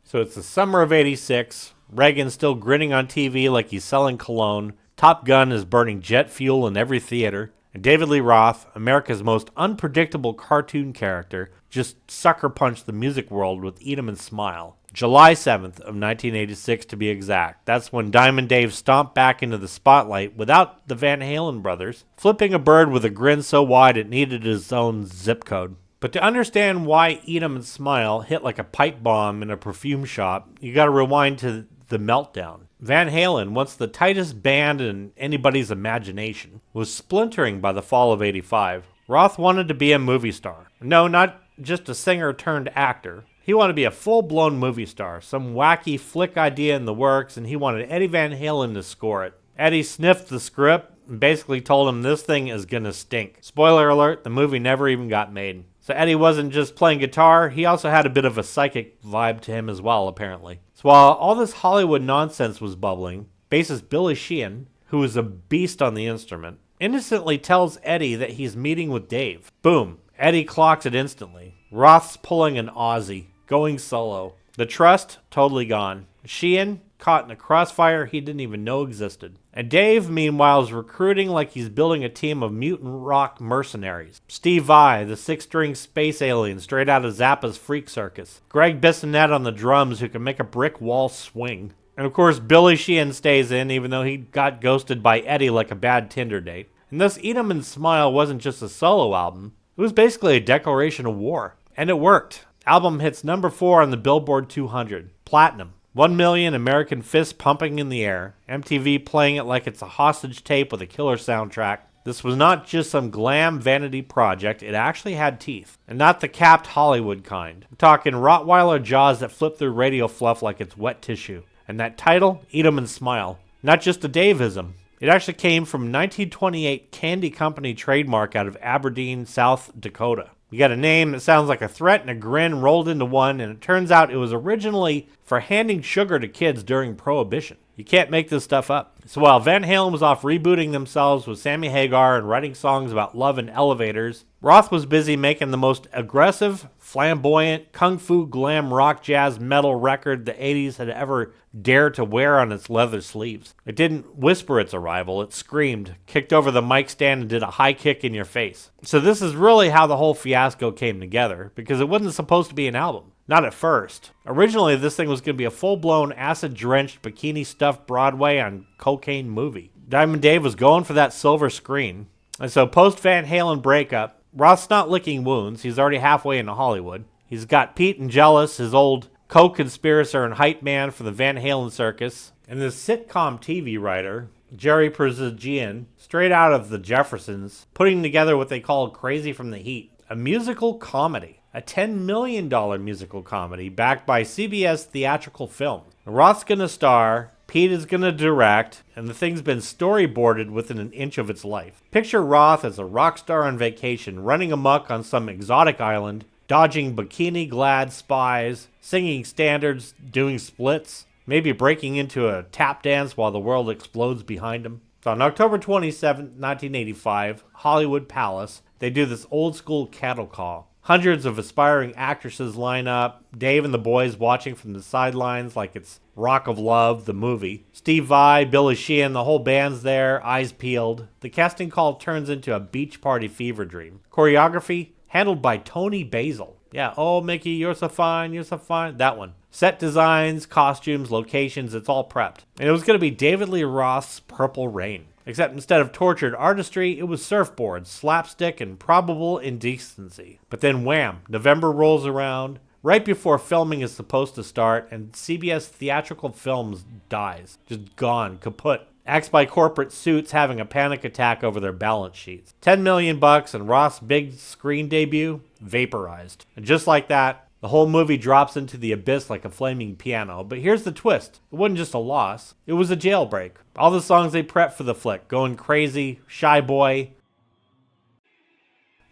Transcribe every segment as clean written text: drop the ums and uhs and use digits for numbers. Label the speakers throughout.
Speaker 1: So it's the summer of 86. Reagan's still grinning on TV like he's selling cologne. Top Gun is burning jet fuel in every theater. And David Lee Roth, America's most unpredictable cartoon character, just sucker punched the music world with Eat 'em and Smile. July 7th of 1986 to be exact. That's when Diamond Dave stomped back into the spotlight without the Van Halen brothers, flipping a bird with a grin so wide it needed its own zip code. But to understand why Eat 'em and Smile hit like a pipe bomb in a perfume shop, you gotta rewind to the meltdown. Van Halen, once the tightest band in anybody's imagination, was splintering by the fall of 85. Roth wanted to be a movie star. No, not just a singer turned actor. He wanted to be a full-blown movie star, some wacky flick idea in the works, and he wanted Eddie Van Halen to score it. Eddie sniffed the script and basically told him this thing is gonna stink. Spoiler alert, the movie never even got made. So Eddie wasn't just playing guitar, he also had a bit of a psychic vibe to him as well, apparently. So while all this Hollywood nonsense was bubbling, bassist Billy Sheehan, who was a beast on the instrument, innocently tells Eddie that he's meeting with Dave. Boom, Eddie clocks it instantly. Roth's pulling an Aussie, going solo. The trust, totally gone. Sheehan, caught in a crossfire he didn't even know existed. And Dave, meanwhile, is recruiting like he's building a team of mutant rock mercenaries. Steve Vai, the six-string space alien straight out of Zappa's Freak Circus. Greg Bissonette on the drums who can make a brick wall swing. And of course, Billy Sheehan stays in even though he got ghosted by Eddie like a bad Tinder date. And thus, Eat 'em and Smile wasn't just a solo album. It was basically a declaration of war. And it worked. Album hits number 4 on the Billboard 200. Platinum. 1 million American fists pumping in the air. MTV playing it like it's a hostage tape with a killer soundtrack. This was not just some glam vanity project, it actually had teeth. And not the capped Hollywood kind. I'm talking Rottweiler jaws that flip through radio fluff like it's wet tissue. And that title, Eat 'em and Smile. Not just a Daveism. It actually came from 1928 Candy Company trademark out of Aberdeen, South Dakota. You got a name that sounds like a threat and a grin rolled into one, and it turns out it was originally for handing sugar to kids during Prohibition. You can't make this stuff up. So while Van Halen was off rebooting themselves with Sammy Hagar and writing songs about love in elevators, Roth was busy making the most aggressive, flamboyant, kung fu glam rock jazz metal record the 80s had ever dared to wear on its leather sleeves. It didn't whisper its arrival, it screamed, kicked over the mic stand and did a high kick in your face. So this is really how the whole fiasco came together, because it wasn't supposed to be an album. Not at first. Originally, this thing was going to be a full-blown, acid-drenched, bikini-stuffed Broadway on cocaine movie. Diamond Dave was going for that silver screen. And so post-Van Halen breakup, Roth's not licking wounds. He's already halfway into Hollywood. He's got Pete and Jealous, his old co-conspirator and hype man for the Van Halen circus, and this sitcom TV writer, Jerry Perzigian, straight out of The Jeffersons, putting together what they call Crazy from the Heat, a musical comedy. A $10 million musical comedy backed by CBS Theatrical Films. Roth's gonna star, Pete is gonna direct, and the thing's been storyboarded within an inch of its life. Picture Roth as a rock star on vacation, running amok on some exotic island, dodging bikini-glad spies, singing standards, doing splits, maybe breaking into a tap dance while the world explodes behind him. So on October 27, 1985, Hollywood Palace, they do this old-school cattle call. Hundreds of aspiring actresses line up, Dave and the boys watching from the sidelines like it's Rock of Love, the movie. Steve Vai, Billy Sheehan, the whole band's there, eyes peeled. The casting call turns into a beach party fever dream. Choreography, handled by Tony Basil. Yeah, oh Mickey, you're so fine, that one. Set designs, costumes, locations, it's all prepped. And it was going to be David Lee Roth's Purple Rain. Except instead of tortured artistry, it was surfboards, slapstick, and probable indecency. But then wham, November rolls around, right before filming is supposed to start, and CBS Theatrical Films dies. Just gone, kaput. Acts by corporate suits having a panic attack over their balance sheets. $10 million and Roth's big screen debut, vaporized. And just like that, the whole movie drops into the abyss like a flaming piano. But here's the twist. It wasn't just a loss. It was a jailbreak. All the songs they prepped for the flick, Going Crazy, Shy Boy,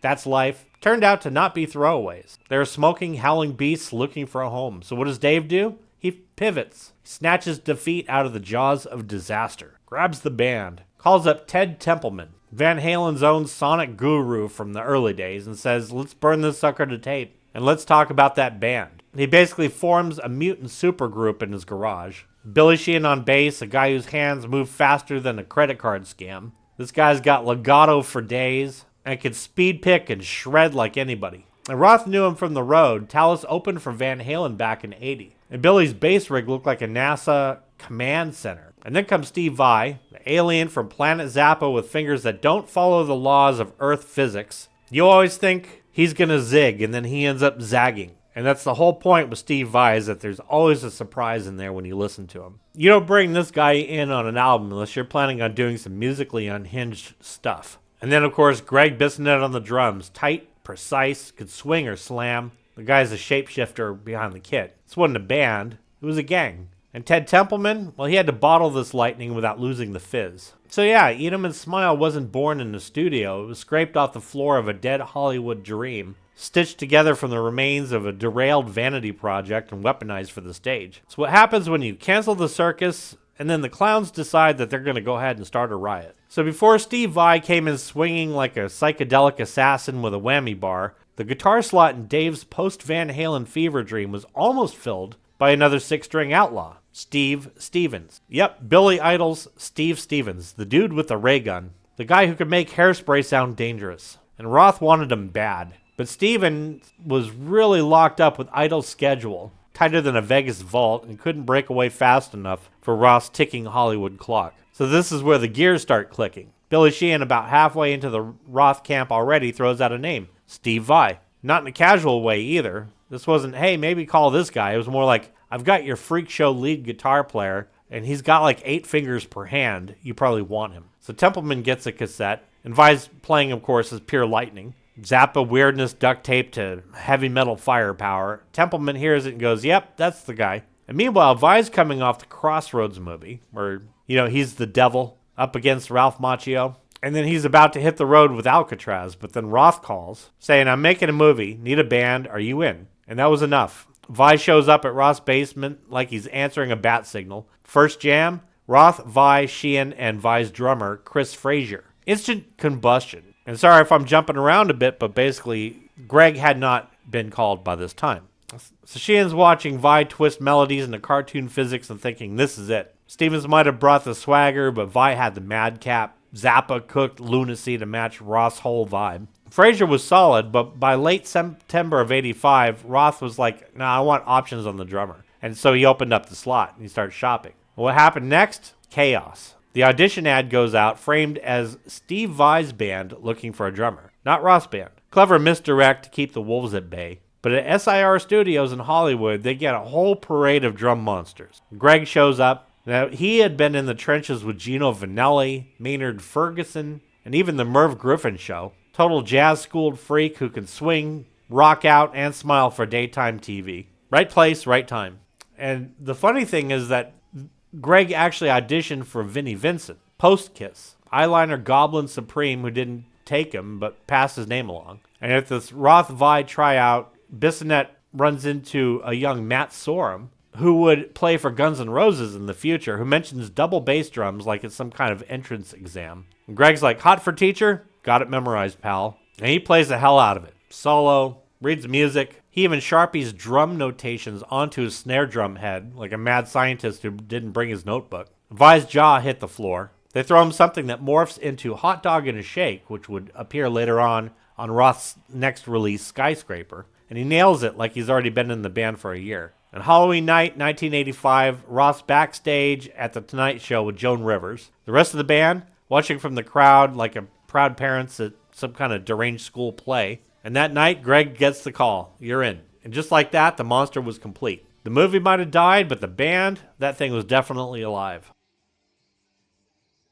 Speaker 1: That's Life, turned out to not be throwaways. They're smoking, howling beasts looking for a home. So what does Dave do? He pivots. He snatches defeat out of the jaws of disaster. Grabs the band. Calls up Ted Templeman, Van Halen's own sonic guru from the early days, and says, let's burn this sucker to tape. And let's talk about that band. He basically forms a mutant supergroup in his garage. Billy Sheehan on bass, a guy whose hands move faster than a credit card scam. This guy's got legato for days and can speed pick and shred like anybody. And Roth knew him from the road. Talus opened for Van Halen back in '80. And Billy's bass rig looked like a NASA command center. And then comes Steve Vai, the alien from Planet Zappa with fingers that don't follow the laws of Earth physics. You always think he's gonna zig, and then he ends up zagging. And that's the whole point with Steve Vai, is that there's always a surprise in there when you listen to him. You don't bring this guy in on an album unless you're planning on doing some musically unhinged stuff. And then, of course, Greg Bissonette on the drums. Tight, precise, could swing or slam. The guy's a shapeshifter behind the kit. This wasn't a band, it was a gang. And Ted Templeman, well, he had to bottle this lightning without losing the fizz. So yeah, Eat 'em and Smile wasn't born in the studio. It was scraped off the floor of a dead Hollywood dream, stitched together from the remains of a derailed vanity project and weaponized for the stage. It's what happens when you cancel the circus and then the clowns decide that they're going to go ahead and start a riot. So before Steve Vai came in swinging like a psychedelic assassin with a whammy bar, the guitar slot in Dave's post-Van Halen fever dream was almost filled by another six-string outlaw, Steve Stevens. Yep, Billy Idol's Steve Stevens, the dude with the ray gun, the guy who could make Hairspray sound dangerous. And Roth wanted him bad. But Steven was really locked up with Idol's schedule, tighter than a Vegas vault, and couldn't break away fast enough for Roth's ticking Hollywood clock. So this is where the gears start clicking. Billy Sheehan, about halfway into the Roth camp already, throws out a name, Steve Vai. Not in a casual way either. This wasn't, hey, maybe call this guy. It was more like, I've got your freak show lead guitar player, and he's got like 8 fingers per hand. You probably want him. So Templeman gets a cassette, and Vai's playing, of course, is Pure Lightning. Zappa weirdness duct tape to heavy metal firepower. Templeman hears it and goes, yep, that's the guy. And meanwhile, Vai's coming off the Crossroads movie, where, he's the devil up against Ralph Macchio. And then he's about to hit the road with Alcatraz, but then Roth calls, saying, I'm making a movie, need a band, are you in? And that was enough. Vai shows up at Roth's basement like he's answering a bat signal. First jam, Roth, Vai, Sheehan, and Vai's drummer, Chris Frazier. Instant combustion. And sorry if I'm jumping around a bit, but basically, Greg had not been called by this time. So Sheehan's watching Vai twist melodies into cartoon physics and thinking, this is it. Stevens might have brought the swagger, but Vai had the madcap, Zappa cooked lunacy to match Roth's whole vibe. Frazier was solid, but by late September of '85, Roth was like, nah, I want options on the drummer. And so he opened up the slot and he started shopping. What happened next? Chaos. The audition ad goes out framed as Steve Vai's band looking for a drummer, not Roth's band. Clever misdirect to keep the wolves at bay. But at SIR Studios in Hollywood, they get a whole parade of drum monsters. Greg shows up. Now, he had been in the trenches with Gino Vanelli, Maynard Ferguson, and even the Merv Griffin Show. Total jazz-schooled freak who can swing, rock out, and smile for daytime TV. Right place, right time. And the funny thing is that Greg actually auditioned for Vinnie Vincent, post-Kiss. Eyeliner Goblin Supreme who didn't take him, but passed his name along. And at this Roth-Vai tryout, Bissonette runs into a young Matt Sorum, who would play for Guns N' Roses in the future, who mentions double bass drums like it's some kind of entrance exam. And Greg's like, hot for teacher? Got it memorized, pal. And he plays the hell out of it. Solo, reads music. He even Sharpies drum notations onto his snare drum head, like a mad scientist who didn't bring his notebook. Vai's jaw hit the floor. They throw him something that morphs into Hot Dog in a Shake, which would appear later on Roth's next release, Skyscraper. And he nails it like he's already been in the band for a year. On Halloween night, 1985, Roth's backstage at The Tonight Show with Joan Rivers. The rest of the band, watching from the crowd like a proud parents at some kind of deranged school play. And that night, Greg gets the call. You're in. And just like that, the monster was complete. The movie might have died, but the band, that thing was definitely alive.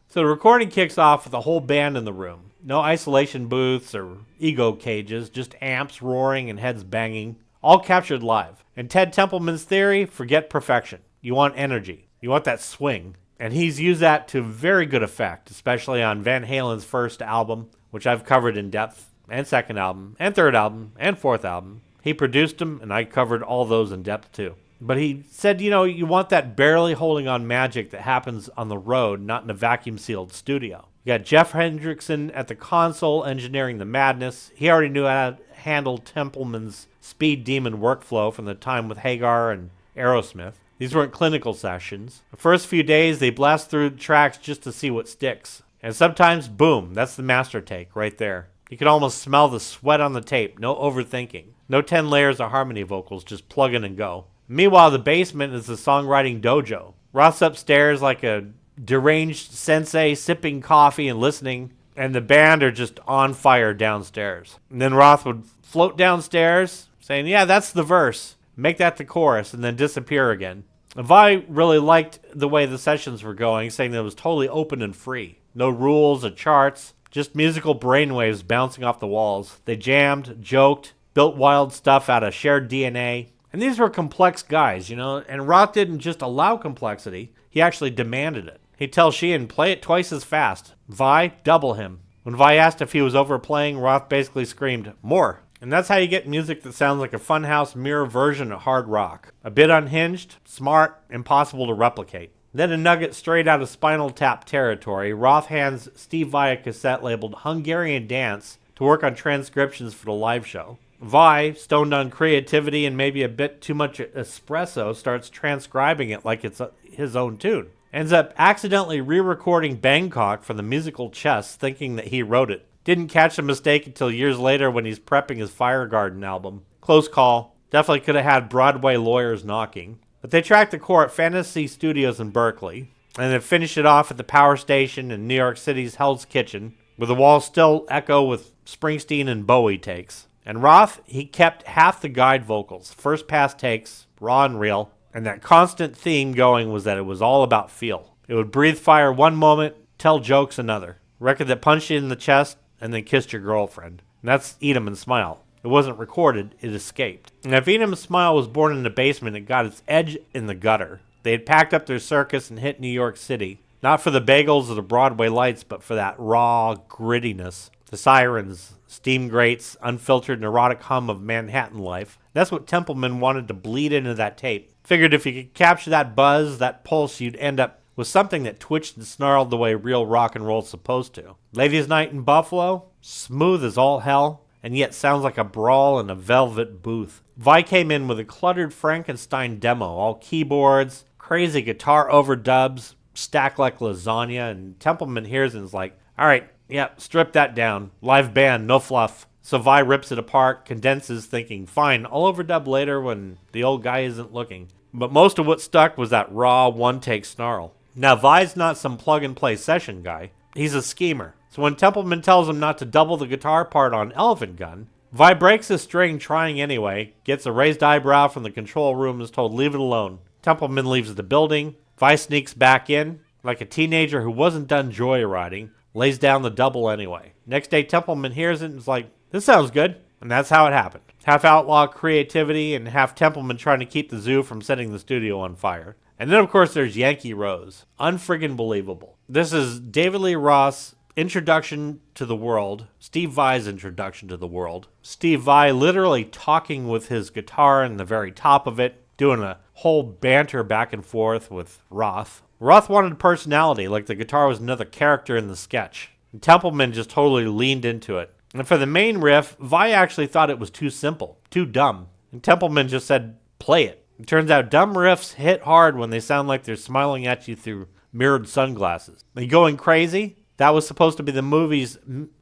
Speaker 1: So the recording kicks off with a whole band in the room. No isolation booths or ego cages, just amps roaring and heads banging. All captured live. And Ted Templeman's theory, forget perfection. You want energy. You want that swing. And he's used that to very good effect, especially on Van Halen's first album, which I've covered in depth, and second album, and third album, and fourth album. He produced them, and I covered all those in depth too. But he said, you want that barely holding on magic that happens on the road, not in a vacuum-sealed studio. You got Jeff Hendrickson at the console engineering the madness. He already knew how to handle Templeman's speed demon workflow from the time with Hagar and Aerosmith. These weren't clinical sessions. The first few days, they blast through the tracks just to see what sticks. And sometimes, boom, that's the master take right there. You could almost smell the sweat on the tape, no overthinking. No 10 layers of harmony vocals, just plug in and go. Meanwhile, the basement is the songwriting dojo. Roth's upstairs like a deranged sensei sipping coffee and listening, and the band are just on fire downstairs. And then Roth would float downstairs saying, yeah, that's the verse. Make that the chorus, and then disappear again. Vai really liked the way the sessions were going, saying that it was totally open and free. No rules or charts, just musical brainwaves bouncing off the walls. They jammed, joked, built wild stuff out of shared DNA. And these were complex guys, and Roth didn't just allow complexity, he actually demanded it. He'd tell Sheehan, play it twice as fast. Vai, double him. When Vai asked if he was overplaying, Roth basically screamed, more. And that's how you get music that sounds like a funhouse mirror version of hard rock. A bit unhinged, smart, impossible to replicate. Then a nugget straight out of Spinal Tap territory, Roth hands Steve Vai a cassette labeled Hungarian Dance to work on transcriptions for the live show. Vai, stoned on creativity and maybe a bit too much espresso, starts transcribing it like it's his own tune. Ends up accidentally re-recording Bangkok for the musical chess, thinking that he wrote it. Didn't catch the mistake until years later when he's prepping his Fire Garden album. Close call. Definitely could have had Broadway lawyers knocking. But they tracked the core at Fantasy Studios in Berkeley, and then finished it off at the Power Station in New York City's Hell's Kitchen, where the walls still echo with Springsteen and Bowie takes. And Roth, he kept half the guide vocals, first pass takes, raw and real, and that constant theme going was that it was all about feel. It would breathe fire one moment, tell jokes another. Record that punched you in the chest and then kissed your girlfriend. And that's Eat 'em and Smile. It wasn't recorded, it escaped. And if Eat 'em and Smile was born in the basement, it got its edge in the gutter. They had packed up their circus and hit New York City. Not for the bagels or the Broadway lights, but for that raw grittiness. The sirens, steam grates, unfiltered neurotic hum of Manhattan life. That's what Templeman wanted to bleed into that tape. Figured if you could capture that buzz, that pulse, you'd end up with something that twitched and snarled the way real rock and roll's supposed to. Ladies' Night in Buffalo, smooth as all hell, and yet sounds like a brawl in a velvet booth. Vai came in with a cluttered Frankenstein demo, all keyboards, crazy guitar overdubs, stacked like lasagna, and Templeman hears it and is like, all right, yep, strip that down. Live band, no fluff. So Vai rips it apart, condenses, thinking, fine, I'll overdub later when the old guy isn't looking. But most of what stuck was that raw, one-take snarl. Now, Vai's not some plug-and-play session guy. He's a schemer. So when Templeman tells him not to double the guitar part on Elephant Gun, Vai breaks a string trying anyway, gets a raised eyebrow from the control room and is told leave it alone. Templeman leaves the building. Vai sneaks back in, like a teenager who wasn't done joyriding, lays down the double anyway. Next day, Templeman hears it and is like, this sounds good. And that's how it happened. Half outlaw creativity and half Templeman trying to keep the zoo from setting the studio on fire. And then, of course, there's Yankee Rose. Unfriggin' believable. This is David Lee Roth's introduction to the world, Steve Vai's introduction to the world. Steve Vai literally talking with his guitar in the very top of it, doing a whole banter back and forth with Roth. Roth wanted personality, like the guitar was another character in the sketch. And Templeman just totally leaned into it. And for the main riff, Vai actually thought it was too simple, too dumb. And Templeman just said, play it. It turns out dumb riffs hit hard when they sound like they're smiling at you through mirrored sunglasses. Are you going crazy? That was supposed to be the movie's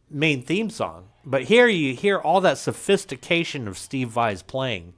Speaker 1: main theme song. But here you hear all that sophistication of Steve Vai's playing.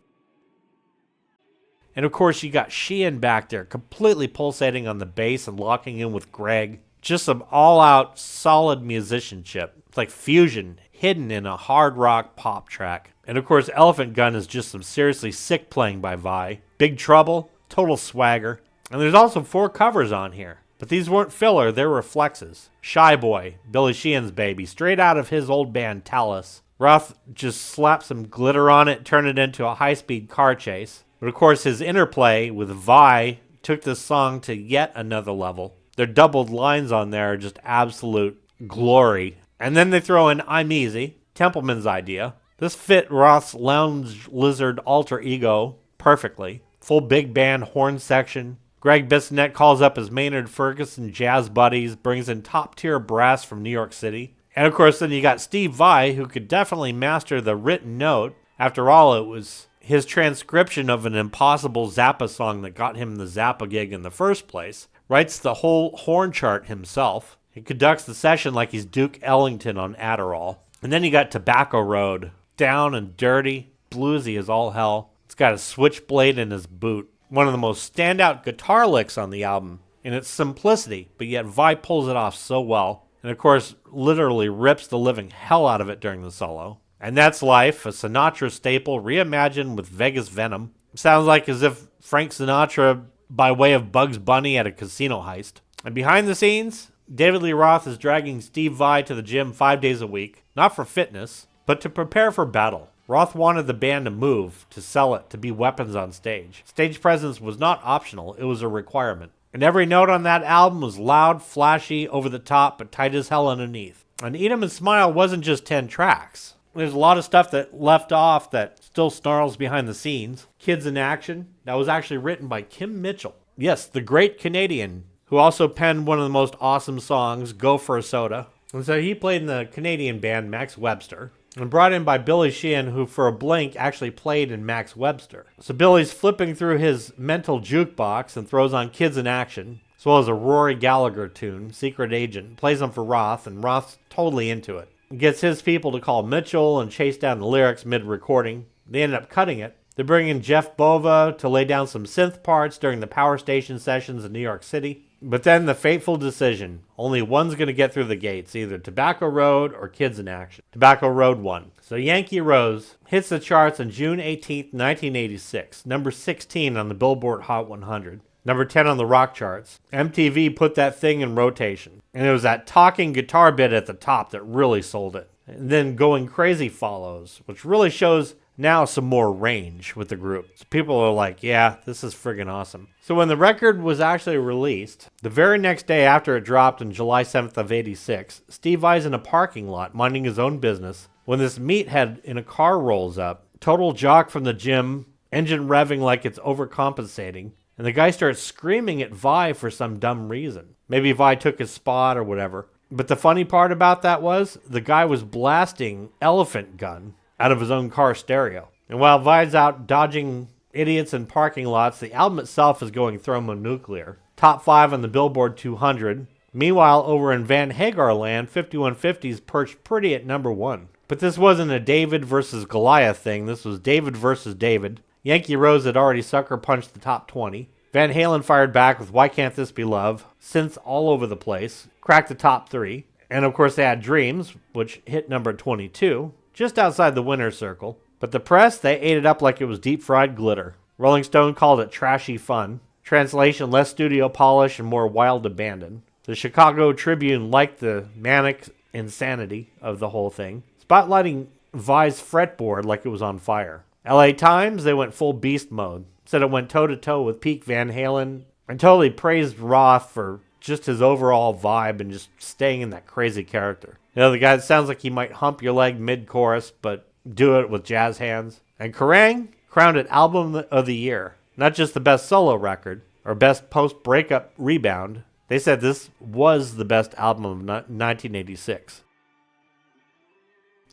Speaker 1: And of course you got Sheehan back there completely pulsating on the bass and locking in with Greg. Just some all-out solid musicianship. It's like fusion hidden in a hard rock pop track. And of course Elephant Gun is just some seriously sick playing by Vai. Big Trouble, total swagger. And there's also 4 covers on here. But these weren't filler, they were flexes. Shy Boy, Billy Sheehan's baby, straight out of his old band Talus. Roth just slapped some glitter on it, turned it into a high-speed car chase. But of course his interplay with Vai took this song to yet another level. Their doubled lines on there are just absolute glory. And then they throw in I'm Easy, Templeman's idea. This fit Roth's lounge lizard alter ego perfectly. Full big band horn section. Greg Bissonette calls up his Maynard Ferguson jazz buddies, brings in top-tier brass from New York City. And of course then you got Steve Vai, who could definitely master the written note, After all, it was his transcription of an impossible Zappa song that got him the Zappa gig in the first place. Writes the whole horn chart himself. He conducts the session like he's Duke Ellington on Adderall. And then you got Tobacco Road. Down and dirty, bluesy as all hell. It's got a switchblade in his boot. One of the most standout guitar licks on the album in its simplicity, but yet Vi pulls it off so well. And of course, literally rips the living hell out of it during the solo. And That's Life, a Sinatra staple reimagined with Vegas venom. Sounds like as if Frank Sinatra by way of Bugs Bunny at a casino heist. And behind the scenes, David Lee Roth is dragging Steve Vai to the gym 5 days a week, not for fitness, but to prepare for battle. Roth wanted the band to move, to sell it, to be weapons on stage. Stage presence was not optional, it was a requirement. And every note on that album was loud, flashy, over the top, but tight as hell underneath. And Eat 'Em and Smile wasn't just 10 tracks. There's a lot of stuff that left off that still snarls behind the scenes. Kids in Action, that was actually written by Kim Mitchell. Yes, the great Canadian, who also penned one of the most awesome songs, Go for a Soda. And so he played in the Canadian band Max Webster, and brought in by Billy Sheehan, who for a blink actually played in Max Webster. So Billy's flipping through his mental jukebox and throws on Kids in Action, as well as a Rory Gallagher tune, Secret Agent, plays them for Roth, and Roth's totally into it. Gets his people to call Mitchell and chase down the lyrics mid-recording. They end up cutting it. They bring in Jeff Bova to lay down some synth parts during the Power Station sessions in New York City. But then the fateful decision. Only one's going to get through the gates, either Tobacco Road or Kids in Action. Tobacco Road won. So Yankee Rose hits the charts on June 18th, 1986, number 16 on the Billboard Hot 100. Number 10 on the rock charts. MTV put that thing in rotation. And it was that talking guitar bit at the top that really sold it. And then Going Crazy follows, which really shows now some more range with the group. So people are like, yeah, this is friggin' awesome. So when the record was actually released, the very next day after it dropped on July 7th of 86, Steve Vai's in a parking lot minding his own business when this meathead in a car rolls up. Total jock from the gym, engine revving like it's overcompensating. And the guy starts screaming at Vi for some dumb reason. Maybe Vi took his spot or whatever. But the funny part about that was the guy was blasting Elephant Gun out of his own car stereo. And while Vi's out dodging idiots in parking lots, the album itself is going thermonuclear. Top 5 on the Billboard 200. Meanwhile, over in Van Hagar land, 5150's perched pretty at number 1. But this wasn't a David versus Goliath thing. This was David versus David. Yankee Rose had already sucker punched the top 20. Van Halen fired back with Why Can't This Be Love? Synths all over the place. Cracked the top 3. And of course they had Dreams, which hit number 22, just outside the winner's circle. But the press, they ate it up like it was deep-fried glitter. Rolling Stone called it trashy fun. Translation, less studio polish and more wild abandon. The Chicago Tribune liked the manic insanity of the whole thing, spotlighting Vi's fretboard like it was on fire. LA Times, they went full beast mode. Said it went toe-to-toe with peak Van Halen and totally praised Roth for just his overall vibe and just staying in that crazy character. You know, the guy that sounds like he might hump your leg mid-chorus, but do it with jazz hands. And Kerrang! Crowned it Album of the Year. Not just the best solo record or best post-breakup rebound. They said this was the best album of 1986.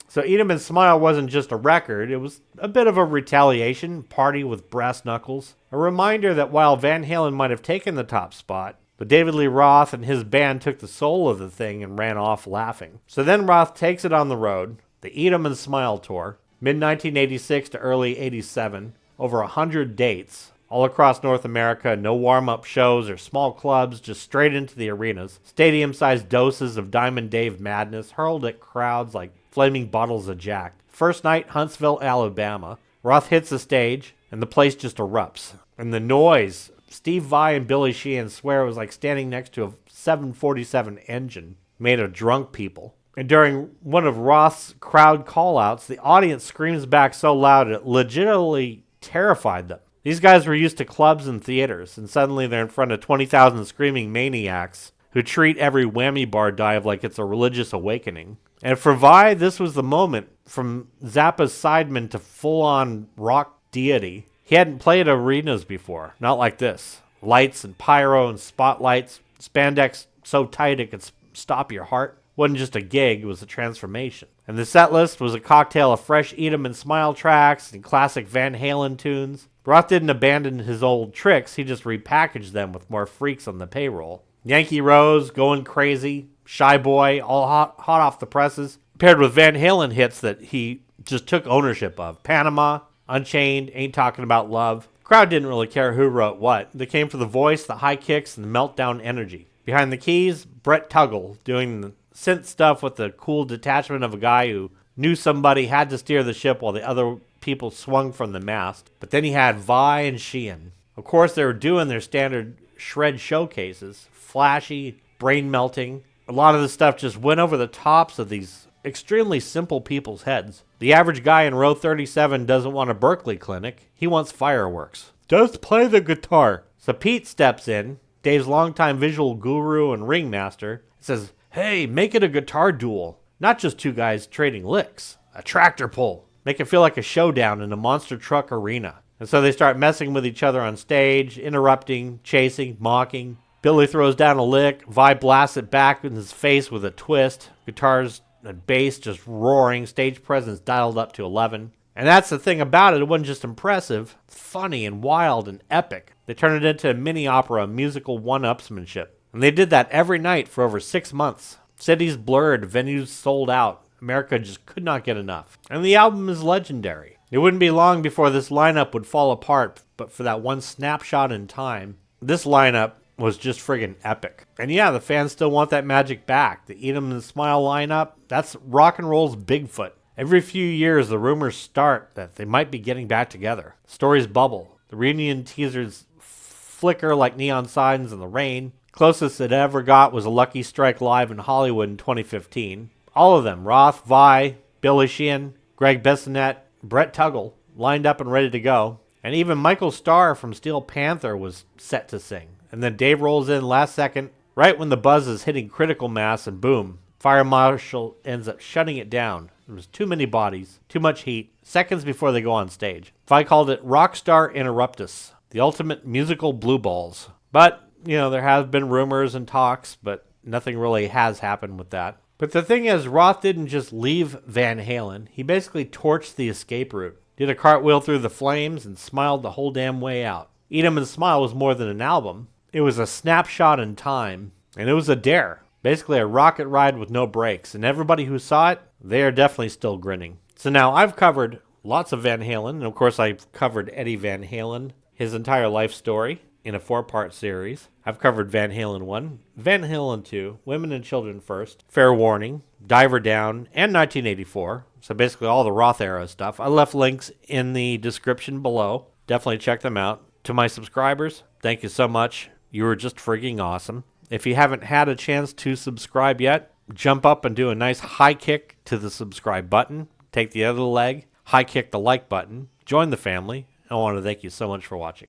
Speaker 1: So Eat 'Em and Smile wasn't just a record, it was a bit of a retaliation, party with brass knuckles. A reminder that while Van Halen might have taken the top spot, but David Lee Roth and his band took the soul of the thing and ran off laughing. So then Roth takes it on the road, the Eat 'Em and Smile tour, mid-1986 to early 87, over 100 dates, all across North America, no warm-up shows or small clubs, just straight into the arenas. Stadium-sized doses of Diamond Dave madness hurled at crowds like flaming bottles of Jack. First night, Huntsville, Alabama. Roth hits the stage, and the place just erupts. And the noise, Steve Vai and Billy Sheehan swear it was like standing next to a 747 engine made of drunk people. And during one of Roth's crowd call-outs, the audience screams back so loud it legitimately terrified them. These guys were used to clubs and theaters, and suddenly they're in front of 20,000 screaming maniacs who treat every whammy bar dive like it's a religious awakening. And for Vai, this was the moment from Zappa's sideman to full-on rock deity. He hadn't played arenas before, not like this. Lights and pyro and spotlights, spandex so tight it could stop your heart. Wasn't just a gig, it was a transformation. And the set list was a cocktail of fresh Eat 'em and Smile tracks and classic Van Halen tunes. Roth didn't abandon his old tricks, he just repackaged them with more freaks on the payroll. Yankee Rose, Going Crazy, Shy Boy, all hot off the presses, paired with Van Halen hits that he just took ownership of. Panama, Unchained, Ain't Talking About Love. Crowd didn't really care who wrote what. They came for the voice, the high kicks, and the meltdown energy. Behind the keys, Brett Tuggle, doing the synth stuff with the cool detachment of a guy who knew somebody had to steer the ship while the other people swung from the mast. But then he had Vi and Sheehan. Of course, they were doing their standard shred showcases. Flashy, brain-melting. A lot of the stuff just went over the tops of these extremely simple people's heads. The average guy in row 37 doesn't want a Berkeley clinic. He wants fireworks. Just play the guitar. So Pete steps in, Dave's longtime visual guru and ringmaster, says, hey, make it a guitar duel. Not just two guys trading licks. A tractor pull. Make it feel like a showdown in a monster truck arena. And so they start messing with each other on stage, interrupting, chasing, mocking. Billy throws down a lick. Vi blasts it back in his face with a twist. Guitars and bass just roaring. Stage presence dialed up to 11. And that's the thing about it. It wasn't just impressive. It's funny and wild and epic. They turned it into a mini opera, musical one-upsmanship. And they did that every night for over 6 months. Cities blurred, venues sold out. America just could not get enough. And the album is legendary. It wouldn't be long before this lineup would fall apart, but for that one snapshot in time, this lineup was just friggin' epic. And yeah, the fans still want that magic back. The Eat 'em and Smile lineup, that's rock and roll's Bigfoot. Every few years, the rumors start that they might be getting back together. Stories bubble. The reunion teasers flicker like neon signs in the rain. Closest it ever got was a Lucky Strike live in Hollywood in 2015. All of them, Roth, Vi, Billy Sheehan, Greg Bissonette, Brett Tuggle, lined up and ready to go. And even Michael Starr from Steel Panther was set to sing. And then Dave rolls in last second, right when the buzz is hitting critical mass, and boom, Fire Marshal ends up shutting it down. There was too many bodies, too much heat, seconds before they go on stage. Vi called it Rockstar Interruptus, the ultimate musical blue balls. But, there have been rumors and talks, but nothing really has happened with that. But the thing is, Roth didn't just leave Van Halen. He basically torched the escape route, did a cartwheel through the flames, and smiled the whole damn way out. Eat 'em and Smile was more than an album. It was a snapshot in time, and it was a dare. Basically a rocket ride with no brakes, and everybody who saw it, they are definitely still grinning. So now I've covered lots of Van Halen, and of course I've covered Eddie Van Halen, his entire life story, in a 4-part series. I've covered Van Halen 1, Van Halen 2, Women and Children First, Fair Warning, Diver Down, and 1984. So basically all the Roth era stuff. I left links in the description below. Definitely check them out. To my subscribers, thank you so much. You were just frigging awesome. If you haven't had a chance to subscribe yet, jump up and do a nice high kick to the subscribe button. Take the other leg, high kick the like button. Join the family. I want to thank you so much for watching.